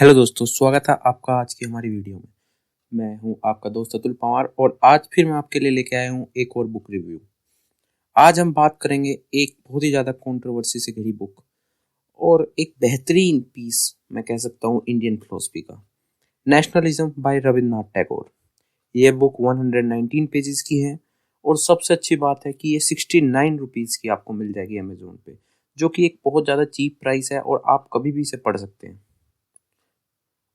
Hello दोस्तों, स्वागत है आपका आज की हमारी वीडियो में। मैं हूं आपका दोस्त अतुल पवार और आज फिर मैं आपके लिए लेके आया हूं एक और बुक रिव्यू। आज हम बात करेंगे एक बहुत ही ज़्यादा कंट्रोवर्सी से घिरी बुक और एक बेहतरीन पीस मैं कह सकता हूं इंडियन फिलोसफी का, नेशनलिज्म बाय रविन्द्रनाथ टैगोर। ये बुक 119 पेजेस की है और सबसे अच्छी बात है कि ये 69 रुपीज़ की आपको मिल जाएगी अमेजोन पे, जो कि एक बहुत ज़्यादा चीप प्राइस है और आप कभी भी इसे पढ़ सकते हैं।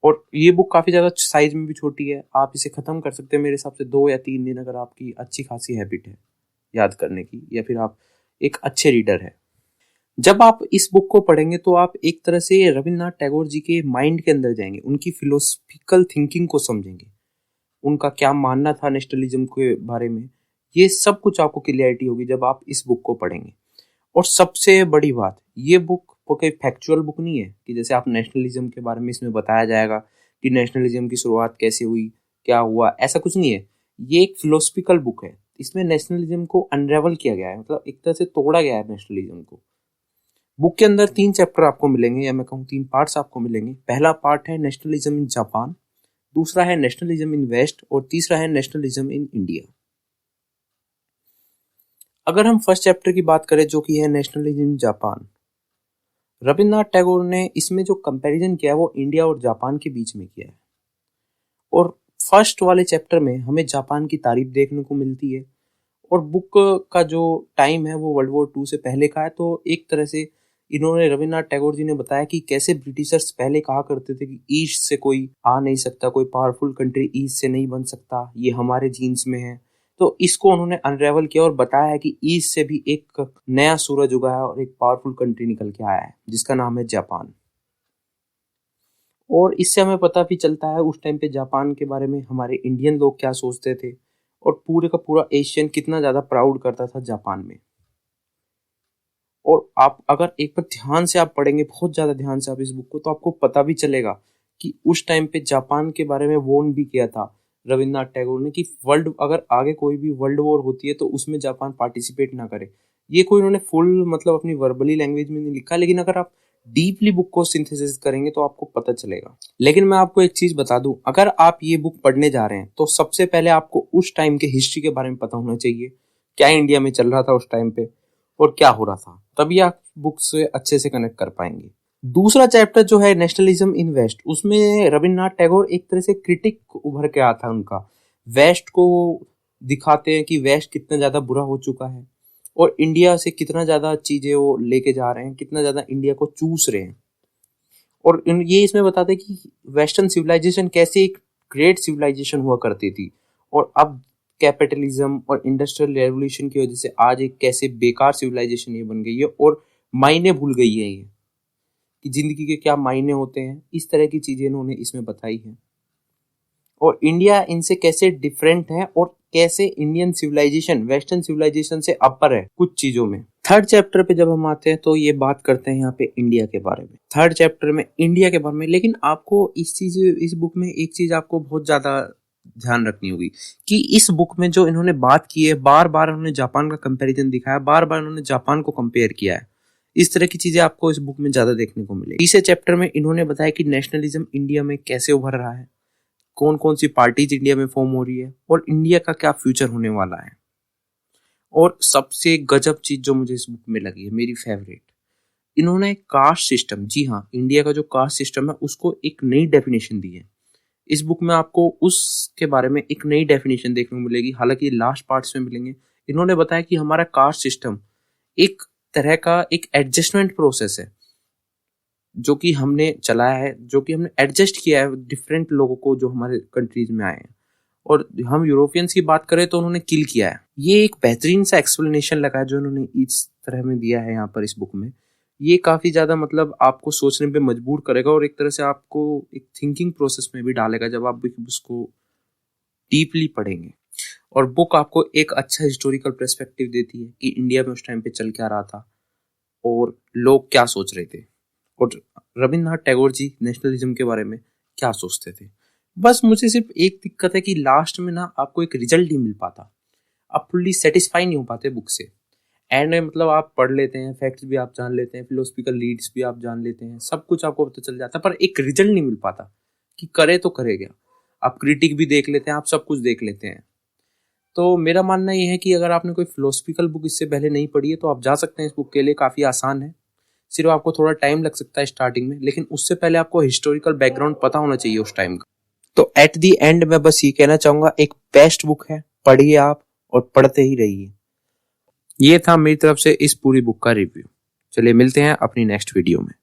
और ये बुक काफ़ी ज़्यादा साइज में भी छोटी है, आप इसे ख़त्म कर सकते हैं मेरे हिसाब से 2 या 3 दिन, अगर आपकी अच्छी खासी हैबिट है याद करने की या फिर आप एक अच्छे रीडर है। जब आप इस बुक को पढ़ेंगे तो आप एक तरह से रविन्द्रनाथ टैगोर जी के माइंड के अंदर जाएंगे, उनकी फिलोसफिकल थिंकिंग को समझेंगे, उनका क्या मानना था नेशनलिज्म के बारे में। ये सब कुछ आपको क्लियरिटी होगी जब आप इस बुक को पढ़ेंगे। और सबसे बड़ी बात, ये बुक कोई फैक्चुअल बुक नहीं है कि जैसे आप नेशनलिज्म के बारे में इसमें बताया जाएगा कि नेशनलिज्म की शुरुआत कैसे हुई, क्या हुआ, ऐसा कुछ नहीं है। ये एक फिलोसफिकल बुक है, इसमें नेशनलिज्म को अनरेवल किया गया है, मतलब एक तरह से तोड़ा गया है नेशनलिज्म को। बुक के अंदर 3 चैप्टर आपको मिलेंगे, या मैं कहूँ 3 पार्ट्स आपको मिलेंगे। पहला पार्ट है नेशनलिज्म इन जापान, दूसरा है नेशनलिज्म इन वेस्ट और तीसरा है नेशनलिज्म इन इंडिया। अगर हम फर्स्ट चैप्टर की बात करें जो कि है nationalism in Japan, Rabindranath Tagore ने इसमें जो कंपैरिजन किया है वो इंडिया और जापान के बीच में किया है। और फर्स्ट वाले चैप्टर में हमें जापान की तारीफ देखने को मिलती है और बुक का जो टाइम है वो वर्ल्ड वॉर 2 से पहले का है। तो एक तरह से इन्होंने, रविन्द्रनाथ टैगोर जी ने बताया कि कैसे ब्रिटिशर्स पहले कहा करते थे कि ईस्ट से कोई आ नहीं सकता, कोई पावरफुल कंट्री ईस्ट से नहीं बन सकता, ये हमारे जीन्स में है। तो इसको उन्होंने अनरेवल किया और बताया है कि ईस्ट से भी एक नया सूरज उगा है और एक पावरफुल कंट्री निकल के आया है जिसका नाम है जापान। और इससे हमें पता भी चलता है उस टाइम पे जापान के बारे में हमारे इंडियन लोग क्या सोचते थे और पूरे का पूरा एशियन कितना ज़्यादा प्राउड करता था जापान में। और आप अगर एक बार ध्यान से आप पढ़ेंगे, बहुत ज़्यादा ध्यान से आप इस बुक को, तो आपको पता भी चलेगा कि उस टाइम पे जापान के बारे में वॉर्न भी किया था रविन्द्रनाथ टैगोर ने कि वर्ल्ड, अगर आगे कोई भी वर्ल्ड वॉर होती है तो उसमें जापान पार्टिसिपेट ना करे। ये कोई उन्होंने फुल मतलब अपनी वर्बली लैंग्वेज में नहीं लिखा, लेकिन अगर आप डीपली बुक को सिंथेसिस करेंगे तो आपको पता चलेगा। लेकिन मैं आपको एक चीज बता दूं, अगर आप ये बुक पढ़ने जा रहे हैं तो सबसे पहले आपको उस टाइम के हिस्ट्री के बारे में पता होना चाहिए, क्या इंडिया में चल रहा था उस टाइम पे और क्या हो रहा था, तभी आप बुक से अच्छे से कनेक्ट कर पाएंगे। दूसरा चैप्टर जो है नेशनलिज्म इन वेस्ट, उसमें रविन्द्रनाथ टैगोर एक तरह से क्रिटिक उभर के आता है उनका। वेस्ट को दिखाते हैं कि वेस्ट कितना ज्यादा बुरा हो चुका है और इंडिया से कितना ज्यादा चीजें वो लेके जा रहे हैं, कितना ज्यादा इंडिया को चूस रहे हैं। और ये इसमें बताते हैं कि वेस्टर्न सिविलाइजेशन कैसे एक ग्रेट सिविलाइजेशन हुआ करती थी और अब कैपिटलिज्म और इंडस्ट्रियल रेवोल्यूशन की वजह से आज एक कैसे बेकार सिविलाइजेशन ये बन गई है और मायने भूल गई है ये, कि जिंदगी के क्या मायने होते हैं। इस तरह की चीजें इन्होंने इसमें बताई है और इंडिया इनसे कैसे डिफरेंट है और कैसे इंडियन सिविलाइजेशन वेस्टर्न सिविलाइजेशन से अपर है कुछ चीजों में। थर्ड चैप्टर पे जब हम आते हैं तो ये बात करते हैं यहाँ पे इंडिया के बारे में, थर्ड चैप्टर में इंडिया के बारे में। लेकिन आपको इस बुक में एक चीज आपको बहुत ज्यादा ध्यान रखनी होगी कि इस बुक में जो इन्होंने बात की है, बार बार उन्होंने जापान का कंपैरिजन दिखाया, बार बार उन्होंने जापान को कंपेयर किया है। इस तरह की चीजें आपको इस बुक में ज्यादा देखने को मिलेगी। तीसरे चैप्टर में इन्होंने बताया कि नेशनलिज्म इंडिया में कैसे उभर रहा है, कौन कौन सी पार्टीज इंडिया में फॉर्म हो रही है और इंडिया का क्या फ्यूचर होने वाला है। और सबसे गजब चीज जो मुझे इस बुक में लगी है, मेरी फेवरेट, इन्होंने कास्ट सिस्टम, जी हाँ, इंडिया का जो कास्ट सिस्टम है उसको एक नई डेफिनेशन दी है। इस बुक में आपको उसके बारे में एक नई डेफिनेशन देखने को मिलेगी, हालांकि लास्ट पार्ट्स में मिलेंगे। इन्होंने बताया कि हमारा कास्ट सिस्टम एक तरह का एक एडजस्टमेंट प्रोसेस है जो कि हमने चलाया है, जो कि हमने एडजस्ट किया है डिफरेंट लोगों को जो हमारे कंट्रीज में आए हैं। और हम यूरोपियंस की बात करें तो उन्होंने किल किया है। ये एक बेहतरीन सा एक्सप्लेनेशन लगा है जो उन्होंने इस तरह में दिया है यहाँ पर इस बुक में। ये काफी ज्यादा मतलब आपको सोचने पे मजबूर करेगा और एक तरह से आपको एक थिंकिंग प्रोसेस में भी डालेगा जब आप उसको डीपली पढ़ेंगे। और बुक आपको एक अच्छा हिस्टोरिकल पर्सपेक्टिव देती है कि इंडिया में उस टाइम पे चल क्या रहा था और लोग क्या सोच रहे थे और रविन्द्रनाथ टैगोर जी नेशनलिज्म के बारे में क्या सोचते थे। बस मुझे सिर्फ एक दिक्कत है कि लास्ट में ना आपको एक रिजल्ट नहीं मिल पाता, आप फुल्ली सेटिस्फाई नहीं हो पाते बुक से। एंड में मतलब आप पढ़ लेते हैं, फैक्ट्स भी आप जान लेते हैं, फिलोसफिकल लीड्स भी आप जान लेते हैं, सब कुछ आपको पता चल जाता है, पर एक रिजल्ट नहीं मिल पाता कि करे तो करे क्या। आप क्रिटिक भी देख लेते हैं, आप सब कुछ देख लेते हैं। तो मेरा मानना ये है कि अगर आपने कोई फिलोसफिकल बुक इससे पहले नहीं पढ़ी है तो आप जा सकते हैं इस बुक के लिए, काफ़ी आसान है। सिर्फ आपको थोड़ा टाइम लग सकता है स्टार्टिंग में, लेकिन उससे पहले आपको हिस्टोरिकल बैकग्राउंड पता होना चाहिए उस टाइम का। तो एट दी एंड मैं बस ये कहना चाहूंगा, एक बेस्ट बुक है, पढ़िए आप और पढ़ते ही रहिए। ये था मेरी तरफ से इस पूरी बुक का रिव्यू। चलिए मिलते हैं अपनी नेक्स्ट वीडियो में।